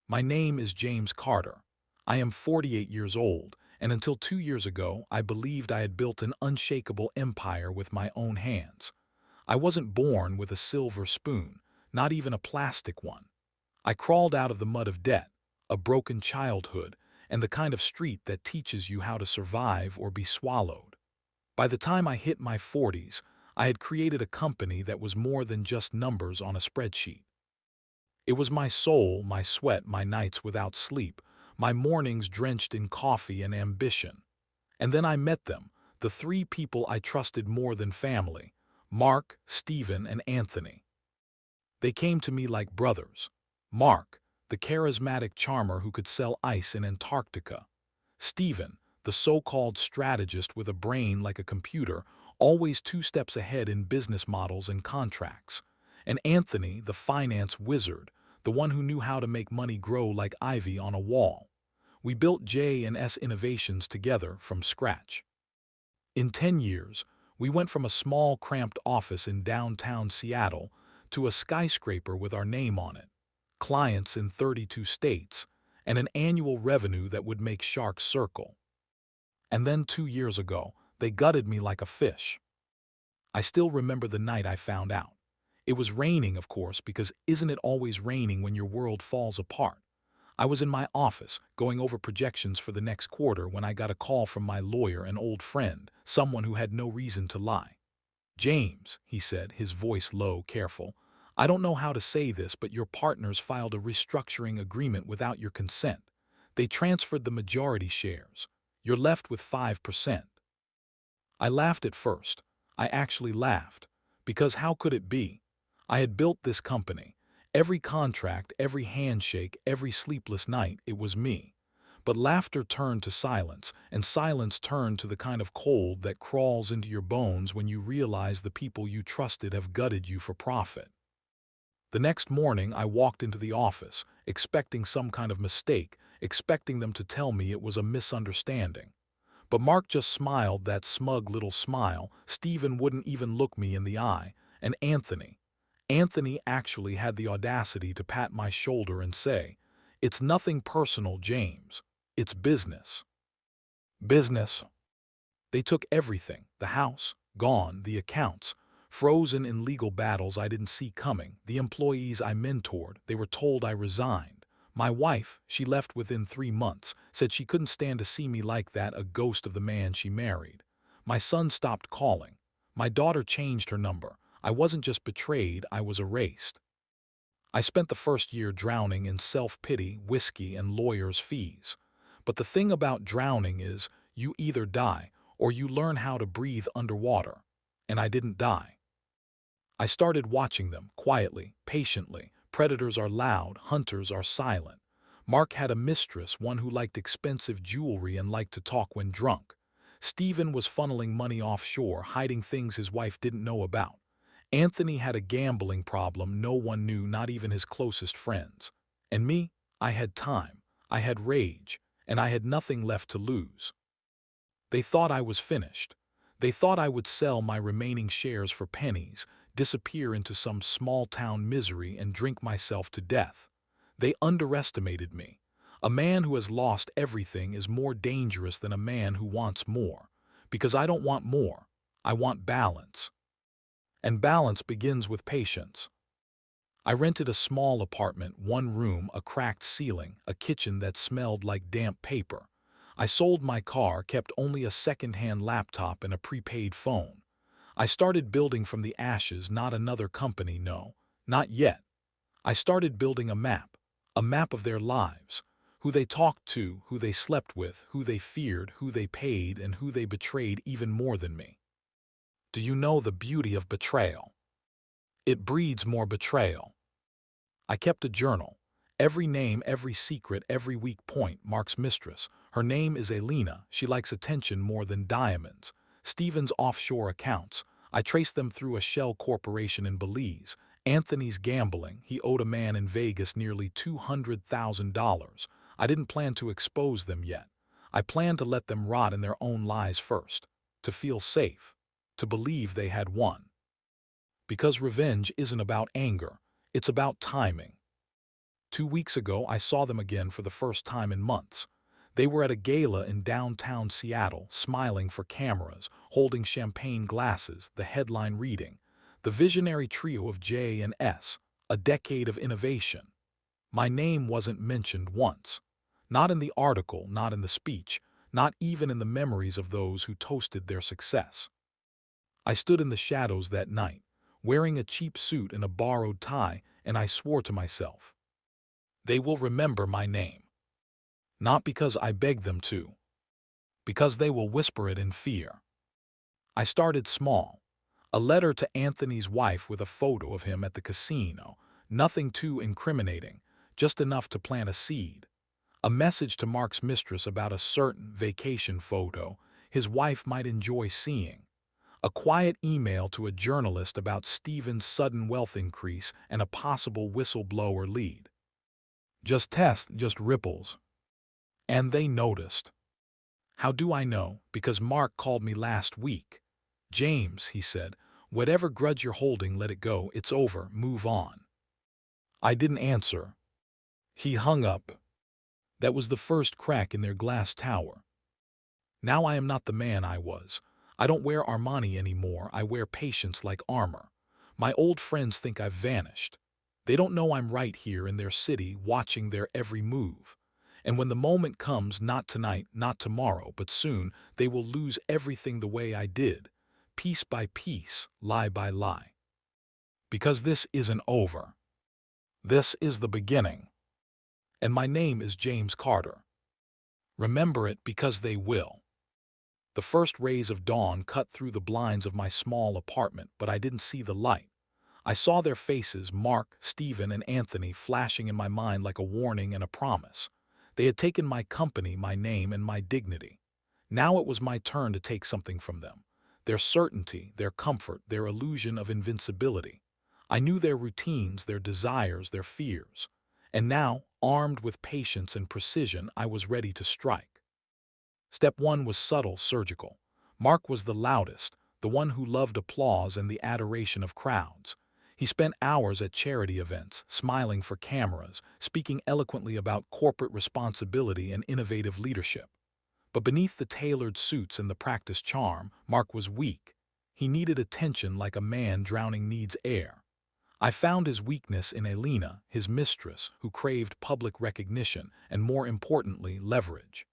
My name is James Carter. I am 48 years old, and until 2 years ago, I believed I had built an unshakable empire with my own hands. I wasn't born with a silver spoon, not even a plastic one. I crawled out of the mud of debt, a broken childhood, and the kind of street that teaches you how to survive or be swallowed. By the time I hit my 40s, I had created a company that was more than just numbers on a spreadsheet. It was my soul, my sweat, my nights without sleep, my mornings drenched in coffee and ambition. And then I met them, the three people I trusted more than family: Mark, Stephen, and Anthony. They came to me like brothers. Mark, the charismatic charmer who could sell ice in Antarctica. Stephen, the so-called strategist with a brain like a computer, always 2 steps ahead in business models and contracts. And Anthony, the finance wizard, the one who knew how to make money grow like ivy on a wall. We built J&S Innovations together from scratch. In 10 years, we went from a small, cramped office in downtown Seattle to a skyscraper with our name on it, clients in 32 states, and an annual revenue that would make sharks circle. And then 2 years ago, they gutted me like a fish. I still remember the night I found out. It was raining, of course, because isn't it always raining when your world falls apart? I was in my office, going over projections for the next quarter when I got a call from my lawyer, an old friend, someone who had no reason to lie. "James," he said, his voice low, careful, "I don't know how to say this, but your partners filed a restructuring agreement without your consent. They transferred the majority shares. You're left with 5%. I laughed at first. I actually laughed. Because how could it be? I had built this company. Every contract, every handshake, every sleepless night, it was me. But laughter turned to silence, and silence turned to the kind of cold that crawls into your bones when you realize the people you trusted have gutted you for profit. The next morning, I walked into the office, expecting some kind of mistake, expecting them to tell me it was a misunderstanding. But Mark just smiled that smug little smile. Stephen wouldn't even look me in the eye. And Anthony actually had the audacity to pat my shoulder and say, "It's nothing personal, James. It's business." Business. They took everything: the house, gone; the accounts, frozen in legal battles I didn't see coming; the employees I mentored, they were told I resigned. My wife, she left within 3 months, said she couldn't stand to see me like that, a ghost of the man she married. My son stopped calling. My daughter changed her number. I wasn't just betrayed, I was erased. I spent the first year drowning in self-pity, whiskey, and lawyers' fees. But the thing about drowning is, you either die or you learn how to breathe underwater. And I didn't die. I started watching them, quietly, patiently. Predators are loud, hunters are silent. Mark had a mistress, one who liked expensive jewelry and liked to talk when drunk. Stephen was funneling money offshore, hiding things his wife didn't know about. Anthony had a gambling problem no one knew, not even his closest friends. And me, I had time, I had rage, and I had nothing left to lose. They thought I was finished. They thought I would sell my remaining shares for pennies, disappear into some small-town misery, and drink myself to death. They underestimated me. A man who has lost everything is more dangerous than a man who wants more. Because I don't want more. I want balance. And balance begins with patience. I rented a small apartment, 1 room, a cracked ceiling, a kitchen that smelled like damp paper. I sold my car, kept only a second-hand laptop and a prepaid phone. I started building from the ashes, not another company, no, not yet. I started building a map of their lives, who they talked to, who they slept with, who they feared, who they paid, and who they betrayed even more than me. Do you know the beauty of betrayal? It breeds more betrayal. I kept a journal. Every name, every secret, every weak point. Mark's mistress. Her name is Elena. She likes attention more than diamonds. Stephen's offshore accounts. I traced them through a shell corporation in Belize. Anthony's gambling. He owed a man in Vegas nearly $200,000. I didn't plan to expose them yet. I planned to let them rot in their own lies first. To feel safe. To believe they had won. Because revenge isn't about anger. It's about timing. 2 weeks ago, I saw them again for the first time in months. They were at a gala in downtown Seattle, smiling for cameras, holding champagne glasses, the headline reading, "The Visionary Trio of J and S, a Decade of Innovation." My name wasn't mentioned once. Not in the article, not in the speech, not even in the memories of those who toasted their success. I stood in the shadows that night, wearing a cheap suit and a borrowed tie, and I swore to myself, they will remember my name. Not because I begged them to, because they will whisper it in fear. I started small. A letter to Anthony's wife with a photo of him at the casino, nothing too incriminating, just enough to plant a seed. A message to Mark's mistress about a certain vacation photo his wife might enjoy seeing. A quiet email to a journalist about Stephen's sudden wealth increase and a possible whistleblower lead. Just test, just ripples. And they noticed. How do I know? Because Mark called me last week. "James," he said, "whatever grudge you're holding, let it go. It's over. Move on." I didn't answer. He hung up. That was the first crack in their glass tower. Now I am not the man I was. I don't wear Armani anymore. I wear patience like armor. My old friends think I've vanished. They don't know I'm right here in their city, watching their every move. And when the moment comes, not tonight, not tomorrow, but soon, they will lose everything the way I did, piece by piece, lie by lie. Because this isn't over. This is the beginning. And my name is James Carter. Remember it, because they will. The first rays of dawn cut through the blinds of my small apartment, but I didn't see the light. I saw their faces, Mark, Stephen, and Anthony, flashing in my mind like a warning and a promise. They had taken my company, my name, and my dignity. Now it was my turn to take something from them. Their certainty, their comfort, their illusion of invincibility. I knew their routines, their desires, their fears. And now, armed with patience and precision, I was ready to strike. Step one was subtle, surgical. Mark was the loudest, the one who loved applause and the adoration of crowds. He spent hours at charity events, smiling for cameras, speaking eloquently about corporate responsibility and innovative leadership. But beneath the tailored suits and the practiced charm, Mark was weak. He needed attention like a man drowning needs air. I found his weakness in Elena, his mistress, who craved public recognition and, more importantly, leverage.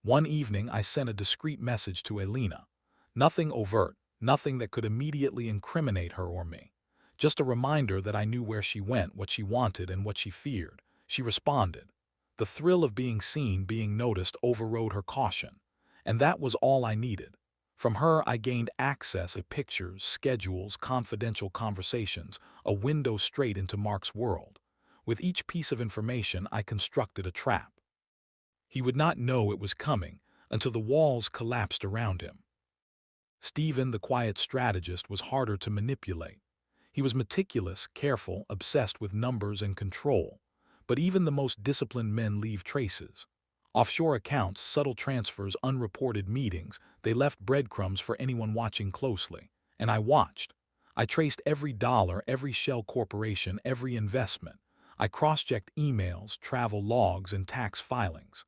One evening, I sent a discreet message to Elena. Nothing overt, nothing that could immediately incriminate her or me. Just a reminder that I knew where she went, what she wanted, and what she feared. She responded. The thrill of being seen, being noticed, overrode her caution. And that was all I needed. From her, I gained access to pictures, schedules, confidential conversations, a window straight into Mark's world. With each piece of information, I constructed a trap. He would not know it was coming until the walls collapsed around him. Stephen, the quiet strategist, was harder to manipulate. He was meticulous, careful, obsessed with numbers and control. But even the most disciplined men leave traces. Offshore accounts, subtle transfers, unreported meetings, they left breadcrumbs for anyone watching closely. And I watched. I traced every dollar, every shell corporation, every investment. I cross-checked emails, travel logs, and tax filings.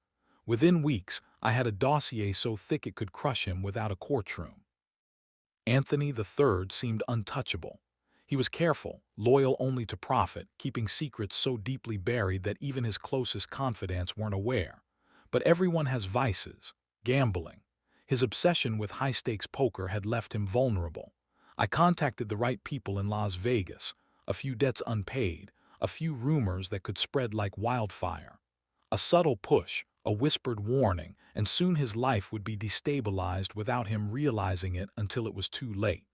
Within weeks, I had a dossier so thick it could crush him without a courtroom. Anthony III seemed untouchable. He was careful, loyal only to profit, keeping secrets so deeply buried that even his closest confidants weren't aware. But everyone has vices. Gambling. His obsession with high-stakes poker had left him vulnerable. I contacted the right people in Las Vegas, a few debts unpaid, a few rumors that could spread like wildfire. A subtle push, a whispered warning, and soon his life would be destabilized without him realizing it until it was too late.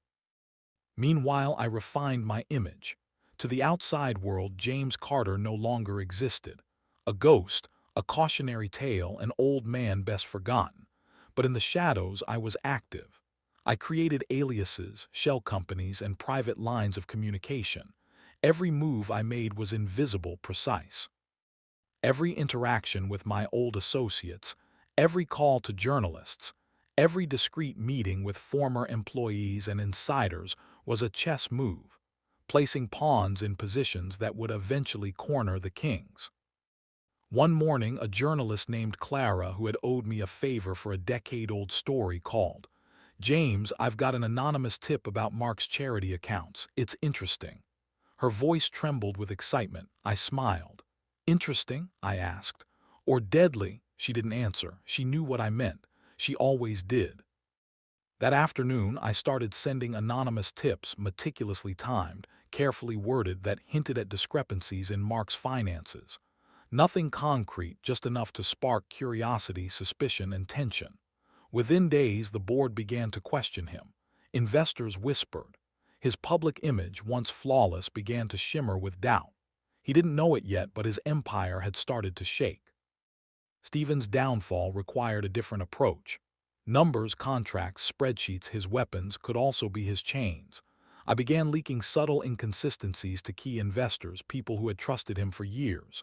Meanwhile, I refined my image. To the outside world, James Carter no longer existed. A ghost, a cautionary tale, an old man best forgotten. But in the shadows, I was active. I created aliases, shell companies, and private lines of communication. Every move I made was invisible, precise. Every interaction with my old associates, every call to journalists, every discreet meeting with former employees and insiders was a chess move. placing pawns in positions that would eventually corner the kings. One morning, a journalist named Clara, who had owed me a favor for a decade-old story, called. "James, I've got an anonymous tip about Mark's charity accounts. It's interesting." Her voice trembled with excitement. I smiled. "Interesting?" I asked. "Or deadly?" She didn't answer. She knew what I meant. She always did. That afternoon, I started sending anonymous tips, meticulously timed, carefully worded, that hinted at discrepancies in Mark's finances. Nothing concrete, just enough to spark curiosity, suspicion, and tension. Within days, the board began to question him. Investors whispered. His public image, once flawless, began to shimmer with doubt. He didn't know it yet, but his empire had started to shake. Stephen's downfall required a different approach. Numbers, contracts, spreadsheets, his weapons could also be his chains. I began leaking subtle inconsistencies to key investors, people who had trusted him for years.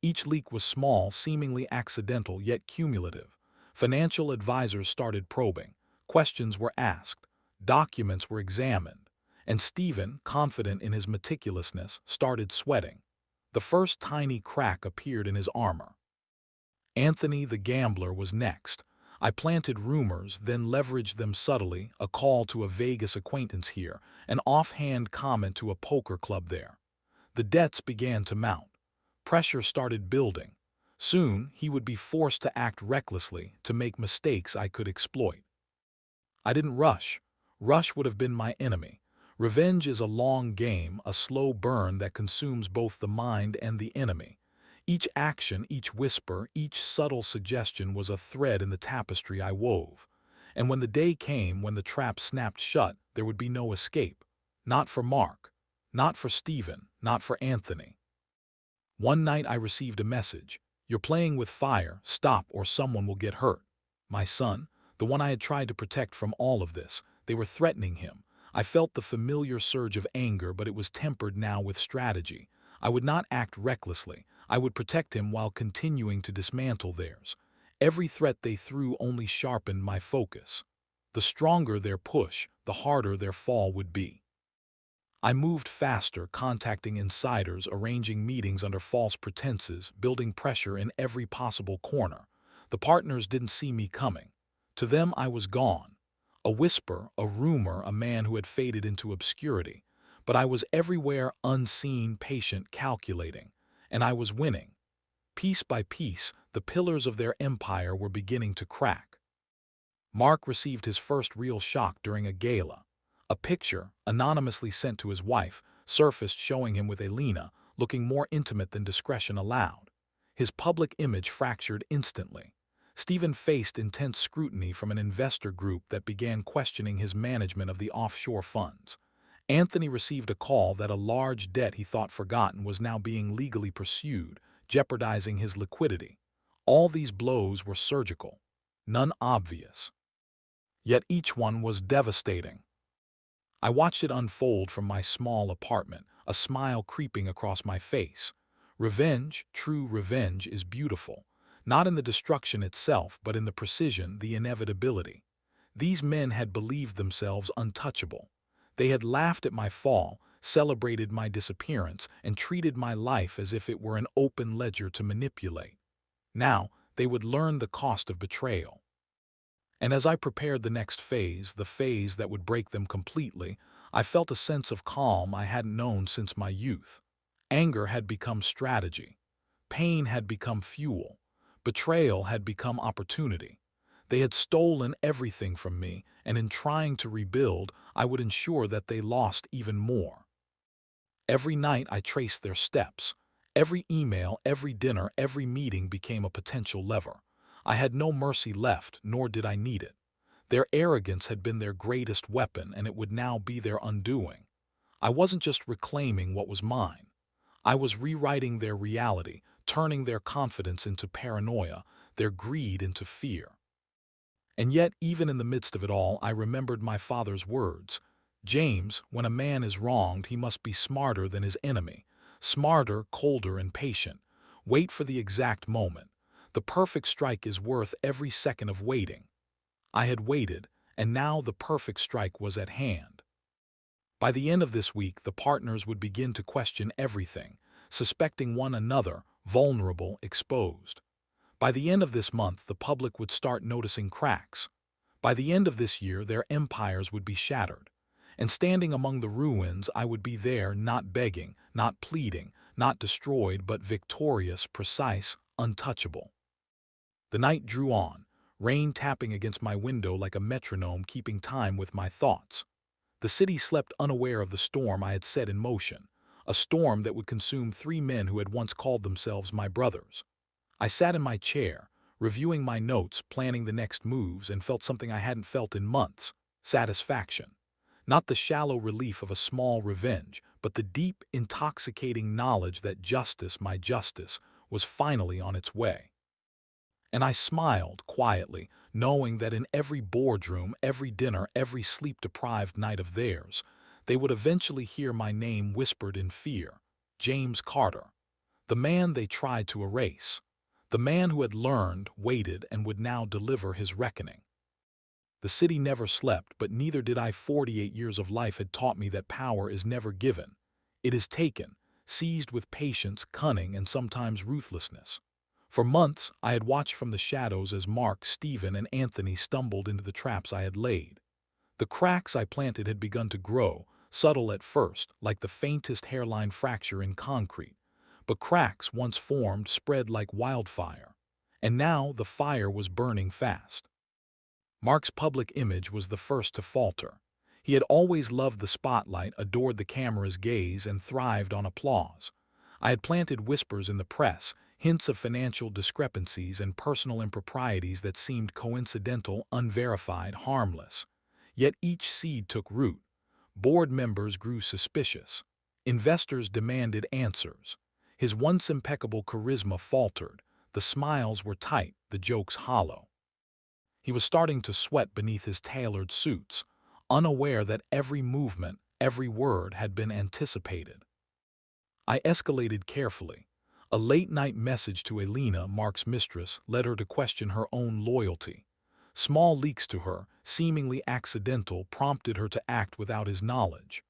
Each leak was small, seemingly accidental, yet cumulative. Financial advisors started probing. Questions were asked. Documents were examined. And Stephen, confident in his meticulousness, started sweating. The first tiny crack appeared in his armor. Anthony the gambler was next. I planted rumors, then leveraged them subtly, a call to a Vegas acquaintance here, an offhand comment to a poker club there. The debts began to mount. Pressure started building. Soon, he would be forced to act recklessly, to make mistakes I could exploit. I didn't rush. Rush would have been my enemy. Revenge is a long game, a slow burn that consumes both the mind and the enemy. Each action, each whisper, each subtle suggestion was a thread in the tapestry I wove. And when the day came, when the trap snapped shut, there would be no escape. Not for Mark. Not for Stephen. Not for Anthony. One night I received a message. "You're playing with fire. Stop or someone will get hurt." My son, the one I had tried to protect from all of this, they were threatening him. I felt the familiar surge of anger, but it was tempered now with strategy. I would not act recklessly. I would protect him while continuing to dismantle theirs. Every threat they threw only sharpened my focus. The stronger their push, the harder their fall would be. I moved faster, contacting insiders, arranging meetings under false pretenses, building pressure in every possible corner. The partners didn't see me coming. To them, I was gone. A whisper, a rumor, a man who had faded into obscurity. But I was everywhere, unseen, patient, calculating. And I was winning. Piece by piece, the pillars of their empire were beginning to crack. Mark received his first real shock during a gala. A picture, anonymously sent to his wife, surfaced showing him with Elena, looking more intimate than discretion allowed. His public image fractured instantly. Stephen faced intense scrutiny from an investor group that began questioning his management of the offshore funds. Anthony received a call that a large debt he thought forgotten was now being legally pursued, jeopardizing his liquidity. All these blows were surgical, none obvious. Yet each one was devastating. I watched it unfold from my small apartment, a smile creeping across my face. Revenge, true revenge, is beautiful, not in the destruction itself, but in the precision, the inevitability. These men had believed themselves untouchable. They had laughed at my fall, celebrated my disappearance, and treated my life as if it were an open ledger to manipulate. Now, they would learn the cost of betrayal. And as I prepared the next phase, the phase that would break them completely, I felt a sense of calm I hadn't known since my youth. Anger had become strategy. Pain had become fuel. Betrayal had become opportunity. They had stolen everything from me, and in trying to rebuild, I would ensure that they lost even more. Every night I traced their steps. Every email, every dinner, every meeting became a potential lever. I had no mercy left, nor did I need it. Their arrogance had been their greatest weapon, and it would now be their undoing. I wasn't just reclaiming what was mine. I was rewriting their reality, turning their confidence into paranoia, their greed into fear. And yet, even in the midst of it all, I remembered my father's words. "James, when a man is wronged, he must be smarter than his enemy. Smarter, colder, and patient. Wait for the exact moment. The perfect strike is worth every second of waiting." I had waited, and now the perfect strike was at hand. By the end of this week, the partners would begin to question everything, suspecting one another, vulnerable, exposed. By the end of this month, the public would start noticing cracks. By the end of this year, their empires would be shattered. And standing among the ruins, I would be there, not begging, not pleading, not destroyed, but victorious, precise, untouchable. The night drew on, rain tapping against my window like a metronome keeping time with my thoughts. The city slept unaware of the storm I had set in motion, a storm that would consume 3 men who had once called themselves my brothers. I sat in my chair, reviewing my notes, planning the next moves, and felt something I hadn't felt in months: satisfaction. Not the shallow relief of a small revenge, but the deep, intoxicating knowledge that justice, my justice, was finally on its way. And I smiled quietly, knowing that in every boardroom, every dinner, every sleep-deprived night of theirs, they would eventually hear my name whispered in fear: James Carter, the man they tried to erase, the man who had learned, waited, and would now deliver his reckoning. The city never slept, but neither did I. 48 years of life had taught me that power is never given. It is taken, seized with patience, cunning, and sometimes ruthlessness. For months, I had watched from the shadows as Mark, Stephen, and Anthony stumbled into the traps I had laid. The cracks I planted had begun to grow, subtle at first, like the faintest hairline fracture in concrete. But cracks, once formed, spread like wildfire. And now the fire was burning fast. Mark's public image was the first to falter. He had always loved the spotlight, adored the camera's gaze, and thrived on applause. I had planted whispers in the press, hints of financial discrepancies and personal improprieties that seemed coincidental, unverified, harmless. Yet each seed took root. Board members grew suspicious. Investors demanded answers. His once impeccable charisma faltered. The smiles were tight, the jokes hollow. He was starting to sweat beneath his tailored suits, unaware that every movement, every word had been anticipated. I escalated carefully. A late-night message to Elena, Mark's mistress, led her to question her own loyalty. Small leaks to her, seemingly accidental, prompted her to act without his knowledge.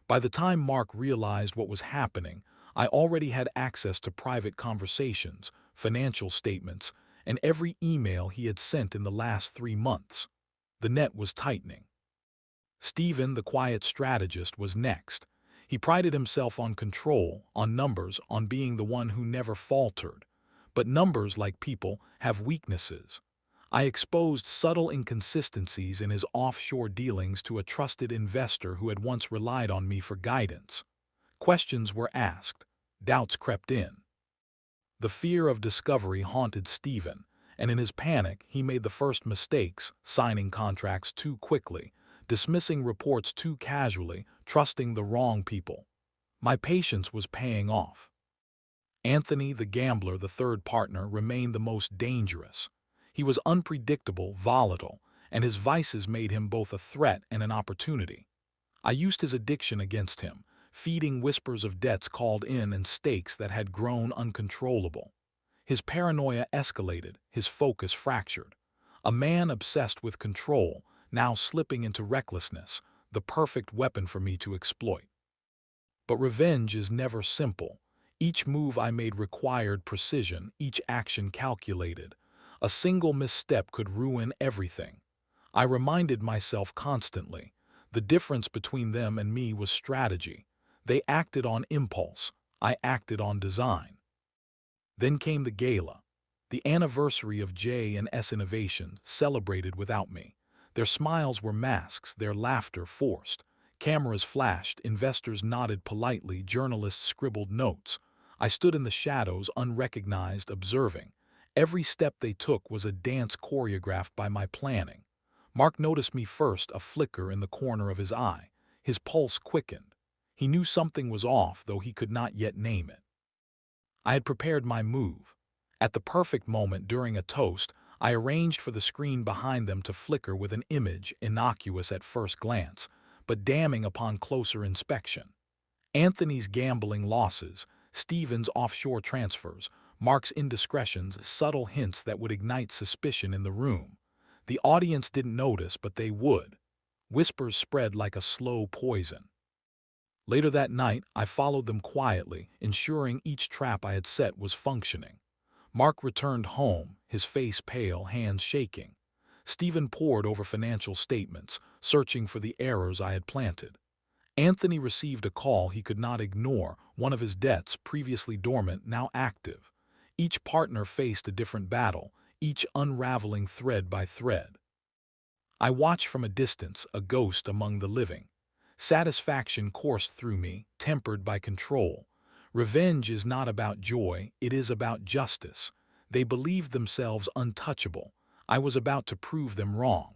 By the time Mark realized what was happening, I already had access to private conversations, financial statements, and every email he had sent in the last 3 months. The net was tightening. Stephen, the quiet strategist, was next. He prided himself on control, on numbers, on being the one who never faltered. But numbers, like people, have weaknesses. I exposed subtle inconsistencies in his offshore dealings to a trusted investor who had once relied on me for guidance. Questions were asked. Doubts crept in. The fear of discovery haunted Stephen, and in his panic he made the first mistakes, signing contracts too quickly, dismissing reports too casually, trusting the wrong people. My patience was paying off. Anthony, the gambler, the third partner, remained the most dangerous. He was unpredictable, volatile, and his vices made him both a threat and an opportunity. I used his addiction against him, feeding whispers of debts called in and stakes that had grown uncontrollable. His paranoia escalated, his focus fractured. A man obsessed with control, now slipping into recklessness, the perfect weapon for me to exploit. But revenge is never simple. Each move I made required precision, each action calculated. A single misstep could ruin everything. I reminded myself constantly. The difference between them and me was strategy. They acted on impulse. I acted on design. Then came the gala. The anniversary of J&S Innovation, celebrated without me. Their smiles were masks, their laughter forced. Cameras flashed, investors nodded politely, journalists scribbled notes. I stood in the shadows, unrecognized, observing. Every step they took was a dance choreographed by my planning. Mark noticed me first, a flicker in the corner of his eye. His pulse quickened. He knew something was off, though he could not yet name it. I had prepared my move. At the perfect moment, during a toast, I arranged for the screen behind them to flicker with an image innocuous at first glance, but damning upon closer inspection. Anthony's gambling losses, Stephen's offshore transfers, Mark's indiscretions, subtle hints that would ignite suspicion in the room. The audience didn't notice, but they would. Whispers spread like a slow poison. Later that night, I followed them quietly, ensuring each trap I had set was functioning. Mark returned home, his face pale, hands shaking. Stephen pored over financial statements, searching for the errors I had planted. Anthony received a call he could not ignore, one of his debts, previously dormant, now active. Each partner faced a different battle, each unraveling thread by thread. I watched from a distance, a ghost among the living. Satisfaction coursed through me, tempered by control. Revenge is not about joy, it is about justice. They believed themselves untouchable. I was about to prove them wrong.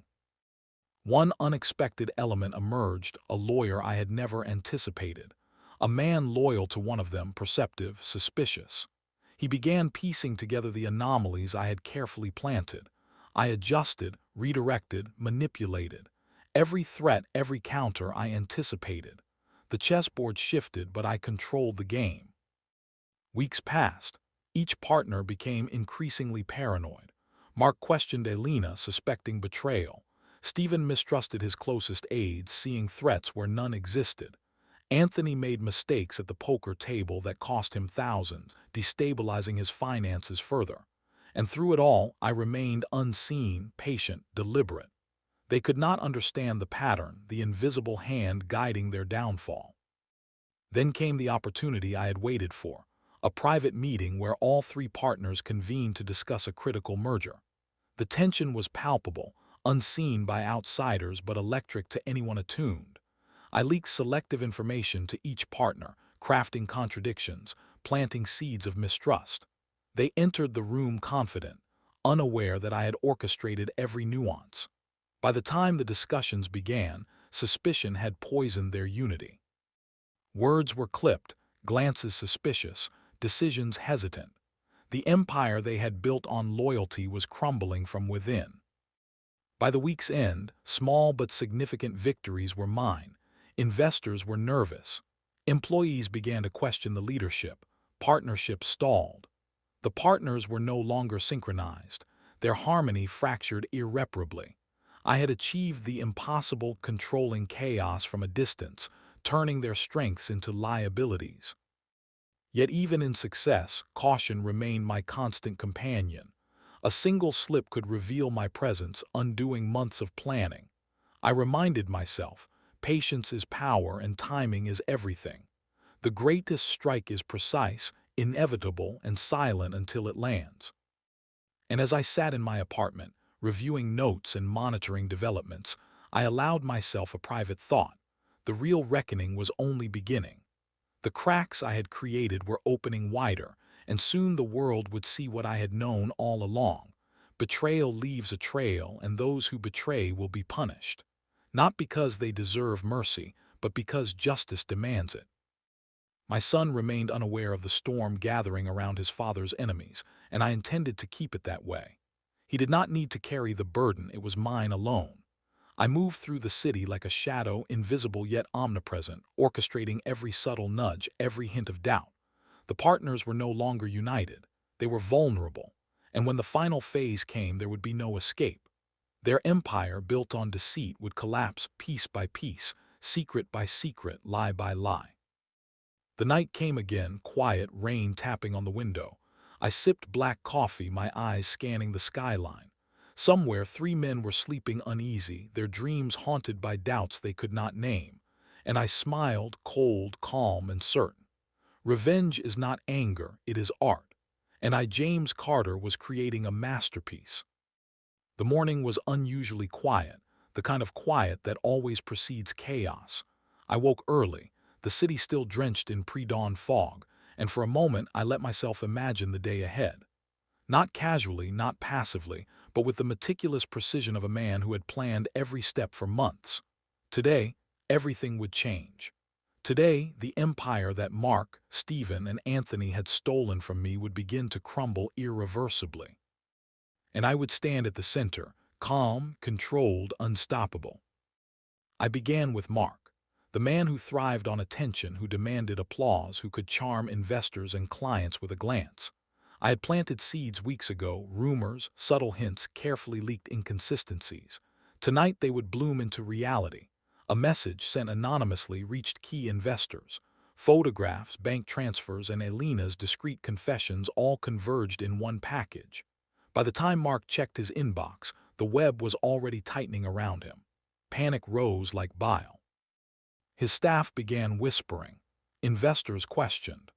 One unexpected element emerged, a lawyer I had never anticipated. A man loyal to one of them, perceptive, suspicious. He began piecing together the anomalies I had carefully planted. I adjusted, redirected, manipulated. Every threat, every counter I anticipated. The chessboard shifted, but I controlled the game. Weeks passed. Each partner became increasingly paranoid. Mark questioned Elena, suspecting betrayal. Stephen mistrusted his closest aides, seeing threats where none existed. Anthony made mistakes at the poker table that cost him thousands, destabilizing his finances further. And through it all, I remained unseen, patient, deliberate. They could not understand the pattern, the invisible hand guiding their downfall. Then came the opportunity I had waited for, a private meeting where all three partners convened to discuss a critical merger. The tension was palpable, unseen by outsiders but electric to anyone attuned. I leaked selective information to each partner, crafting contradictions, planting seeds of mistrust. They entered the room confident, unaware that I had orchestrated every nuance. By the time the discussions began, suspicion had poisoned their unity. Words were clipped, glances suspicious, decisions hesitant. The empire they had built on loyalty was crumbling from within. By the week's end, small but significant victories were mine. Investors were nervous. Employees began to question the leadership. Partnerships stalled. The partners were no longer synchronized. Their harmony fractured irreparably. I had achieved the impossible, controlling chaos from a distance, turning their strengths into liabilities. Yet even in success, caution remained my constant companion. A single slip could reveal my presence, undoing months of planning. I reminded myself, patience is power and timing is everything. The greatest strike is precise, inevitable, and silent until it lands. And as I sat in my apartment, reviewing notes and monitoring developments, I allowed myself a private thought. The real reckoning was only beginning. The cracks I had created were opening wider, and soon the world would see what I had known all along. Betrayal leaves a trail, and those who betray will be punished. Not because they deserve mercy, but because justice demands it. My son remained unaware of the storm gathering around his father's enemies, and I intended to keep it that way. He did not need to carry the burden, it was mine alone. I moved through the city like a shadow, invisible yet omnipresent, orchestrating every subtle nudge, every hint of doubt. The partners were no longer united. They were vulnerable, and when the final phase came, there would be no escape. Their empire, built on deceit, would collapse piece by piece, secret by secret, lie by lie. The night came again, quiet, rain tapping on the window. I sipped black coffee, my eyes scanning the skyline. Somewhere, three men were sleeping uneasy, their dreams haunted by doubts they could not name. And I smiled, cold, calm, and certain. Revenge is not anger, it is art. And James Carter, was creating a masterpiece. The morning was unusually quiet, the kind of quiet that always precedes chaos. I woke early, the city still drenched in pre-dawn fog, and for a moment I let myself imagine the day ahead. Not casually, not passively, but with the meticulous precision of a man who had planned every step for months. Today, everything would change. Today, the empire that Mark, Stephen, and Anthony had stolen from me would begin to crumble irreversibly. And I would stand at the center, calm, controlled, unstoppable. I began with Mark, the man who thrived on attention, who demanded applause, who could charm investors and clients with a glance. I had planted seeds weeks ago, rumors, subtle hints, carefully leaked inconsistencies. Tonight they would bloom into reality. A message sent anonymously reached key investors. Photographs, bank transfers, and Elena's discreet confessions all converged in one package. By the time Mark checked his inbox, the web was already tightening around him. Panic rose like bile. His staff began whispering. Investors questioned.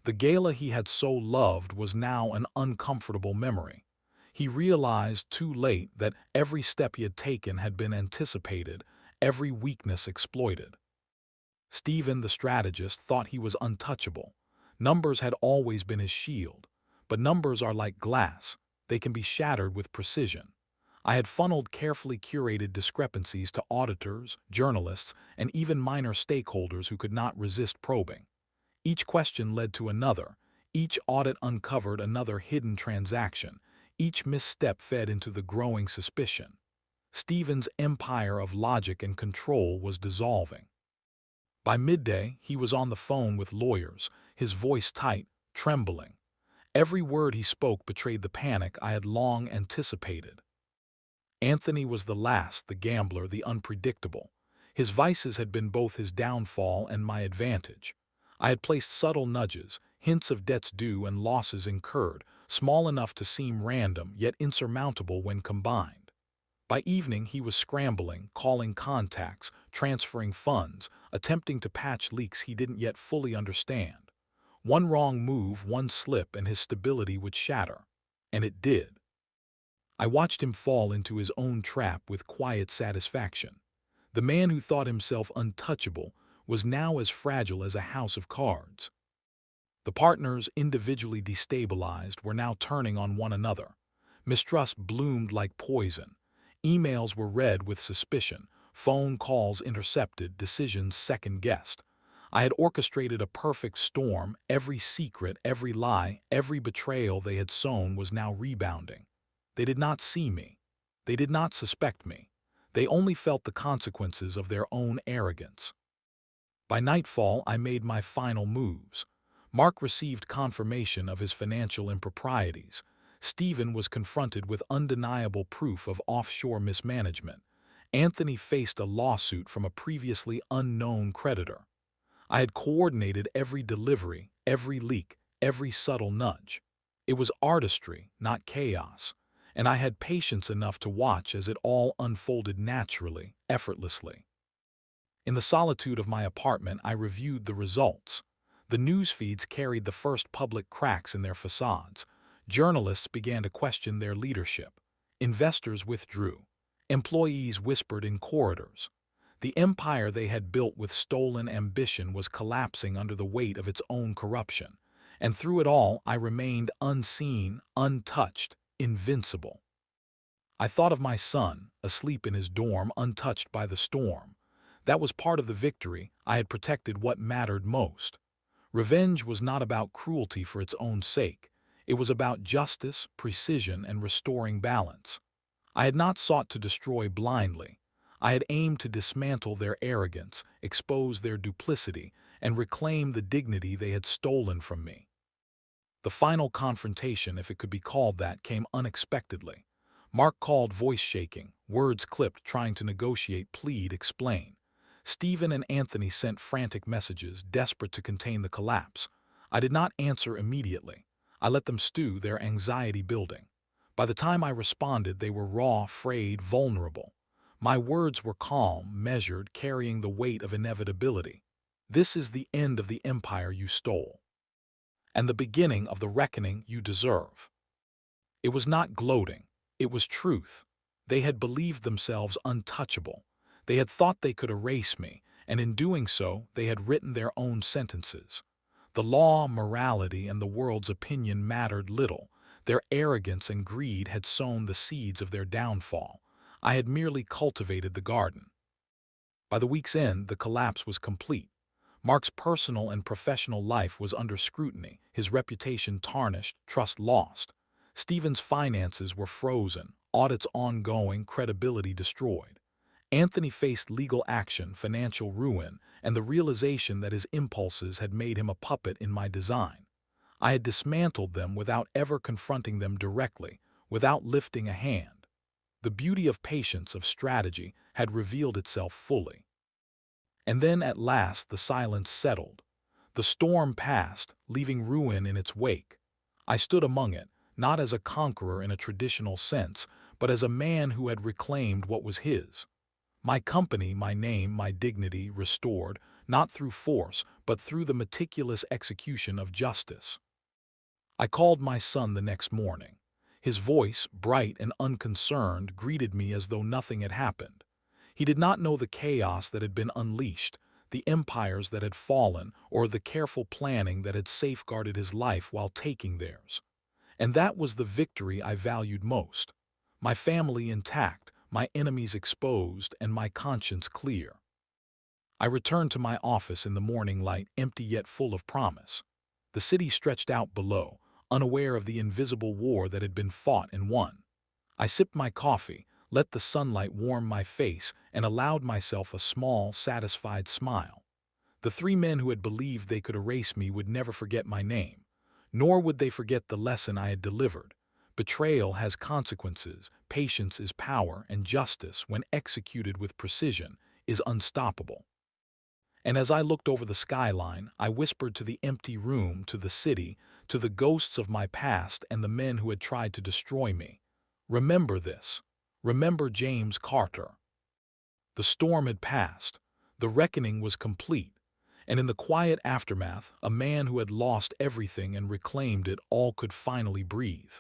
The gala he had so loved was now an uncomfortable memory. He realized too late that every step he had taken had been anticipated, every weakness exploited. Stephen, the strategist, thought he was untouchable. Numbers had always been his shield. But numbers are like glass. They can be shattered with precision. I had funneled carefully curated discrepancies to auditors, journalists, and even minor stakeholders who could not resist probing. Each question led to another. Each audit uncovered another hidden transaction. Each misstep fed into the growing suspicion. Stephen's empire of logic and control was dissolving. By midday, he was on the phone with lawyers, his voice tight, trembling. Every word he spoke betrayed the panic I had long anticipated. Anthony was the last, the gambler, the unpredictable. His vices had been both his downfall and my advantage. I had placed subtle nudges, hints of debts due and losses incurred, small enough to seem random yet insurmountable when combined. By evening he was scrambling, calling contacts, transferring funds, attempting to patch leaks he didn't yet fully understand. One wrong move, one slip, and his stability would shatter. And it did. I watched him fall into his own trap with quiet satisfaction. The man who thought himself untouchable was now as fragile as a house of cards. The partners, individually destabilized, were now turning on one another. Mistrust bloomed like poison. Emails were read with suspicion, phone calls intercepted, decisions second-guessed. I had orchestrated a perfect storm. Every secret, every lie, every betrayal they had sown was now rebounding. They did not see me. They did not suspect me. They only felt the consequences of their own arrogance. By nightfall, I made my final moves. Mark received confirmation of his financial improprieties. Stephen was confronted with undeniable proof of offshore mismanagement. Anthony faced a lawsuit from a previously unknown creditor. I had coordinated every delivery, every leak, every subtle nudge. It was artistry, not chaos, and I had patience enough to watch as it all unfolded naturally, effortlessly. In the solitude of my apartment, I reviewed the results. The news feeds carried the first public cracks in their facades. Journalists began to question their leadership. Investors withdrew. Employees whispered in corridors. The empire they had built with stolen ambition was collapsing under the weight of its own corruption. And through it all, I remained unseen, untouched, invincible. I thought of my son, asleep in his dorm, untouched by the storm. That was part of the victory. I had protected what mattered most. Revenge was not about cruelty for its own sake. It was about justice, precision, and restoring balance. I had not sought to destroy blindly. I had aimed to dismantle their arrogance, expose their duplicity, and reclaim the dignity they had stolen from me. The final confrontation, if it could be called that, came unexpectedly. Mark called, voice shaking, words clipped, trying to negotiate, plead, explain. Stephen and Anthony sent frantic messages, desperate to contain the collapse. I did not answer immediately. I let them stew, their anxiety building. By the time I responded, they were raw, frayed, vulnerable. My words were calm, measured, carrying the weight of inevitability. This is the end of the empire you stole, and the beginning of the reckoning you deserve. It was not gloating. It was truth. They had believed themselves untouchable. They had thought they could erase me, and in doing so, they had written their own sentences. The law, morality, and the world's opinion mattered little. Their arrogance and greed had sown the seeds of their downfall. I had merely cultivated the garden. By the week's end, the collapse was complete. Mark's personal and professional life was under scrutiny, his reputation tarnished, trust lost. Stephen's finances were frozen, audits ongoing, credibility destroyed. Anthony faced legal action, financial ruin, and the realization that his impulses had made him a puppet in my design. I had dismantled them without ever confronting them directly, without lifting a hand. The beauty of patience, of strategy, had revealed itself fully. And then at last the silence settled. The storm passed, leaving ruin in its wake. I stood among it, not as a conqueror in a traditional sense, but as a man who had reclaimed what was his. My company, my name, my dignity restored, not through force, but through the meticulous execution of justice. I called my son the next morning. His voice, bright and unconcerned, greeted me as though nothing had happened. He did not know the chaos that had been unleashed, the empires that had fallen, or the careful planning that had safeguarded his life while taking theirs. And that was the victory I valued most. My family intact, my enemies exposed, and my conscience clear. I returned to my office in the morning light, empty yet full of promise. The city stretched out below, unaware of the invisible war that had been fought and won. I sipped my coffee, let the sunlight warm my face, and allowed myself a small, satisfied smile. The three men who had believed they could erase me would never forget my name, nor would they forget the lesson I had delivered. Betrayal has consequences, patience is power, and justice, when executed with precision, is unstoppable. And as I looked over the skyline, I whispered to the empty room, to the city, to the ghosts of my past and the men who had tried to destroy me. Remember this. Remember James Carter. The storm had passed. The reckoning was complete. And in the quiet aftermath, a man who had lost everything and reclaimed it all could finally breathe.